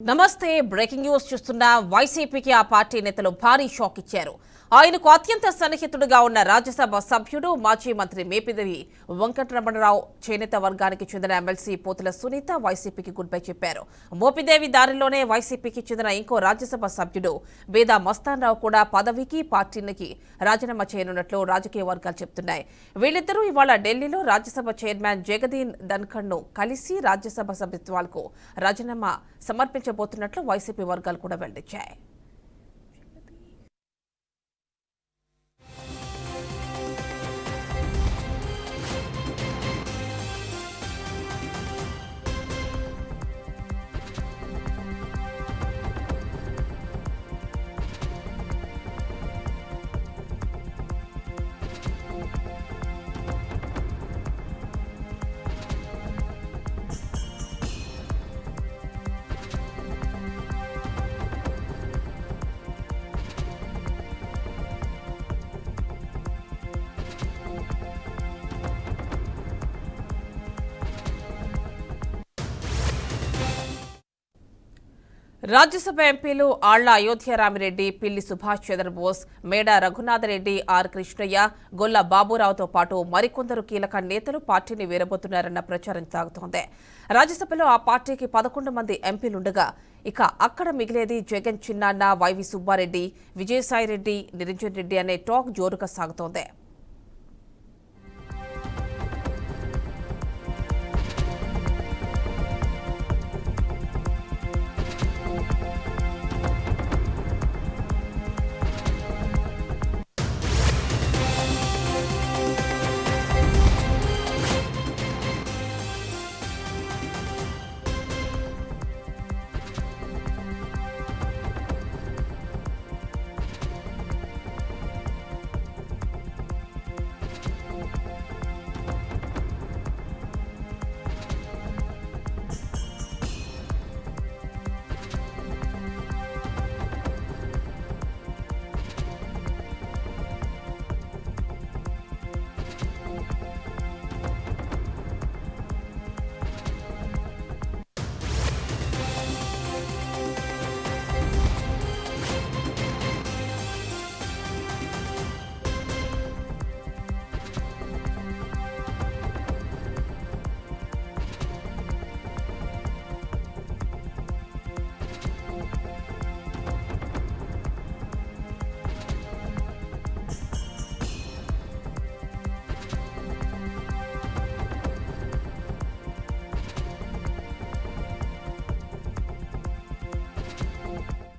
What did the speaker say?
నమస్తే breaking news చూస్తున్న వైసీపీకి ఆ పార్టీ నేతలు భారీ షాక్ ఇచ్చారు. ఆయనకు అత్యంత సన్నిహితుడిగా ఉన్న రాజ్యసభ సభ్యుడు మాజీ మంత్రి మేపిదేవి వెంకటరమణరావు చేనేత వర్గానికి చెందిన ఎమ్మెల్సీ పోతుల సునీత వైసీపీకి గుడ్ బై చెప్పారు. మోపిదేవి దారిలోనే వైసీపీకి చెందిన ఇంకో రాజ్యసభ సభ్యుడు బేదా మస్తాన్రావు కూడా పదవికి పార్టీకి రాజీనామా చేయనున్నట్లు రాజకీయ వర్గాలు చెబుతున్నాయి. వీళ్ళిద్దరూ ఇవాళ ఢిల్లీలో రాజ్యసభ చైర్మన్ జగదీన్ ధన్ఖడ్ను కలిసి రాజ్యసభ సభ్యత్వాలకు రాజీనామా సమర్పించబోతున్నట్లు వైసీపీ వర్గాలు కూడా వెల్లడించాయి. రాజ్యసభ ఎంపీలు ఆళ్ల అయోధ్యరామిరెడ్డి, పిల్లి సుభాష్ చంద్రబోస్, మేడ రఘునాథరెడ్డి, ఆర్ కృష్ణయ్య, గొల్ల బాబురావుతో పాటు మరికొందరు కీలక నేతలు పార్టీని వీరబోతున్నారన్న ప్రచారం సాగుతోంది. రాజ్యసభలో ఆ పార్టీకి 11 మంది ఎంపీలుండగా ఇక అక్కడ మిగిలేది జగన్ చిన్నాన్న, వైవి సుబ్బారెడ్డి, విజయసాయిరెడ్డి, నిరంజన్ రెడ్డి అనే టాక్ జోరుగా సాగుతోంది.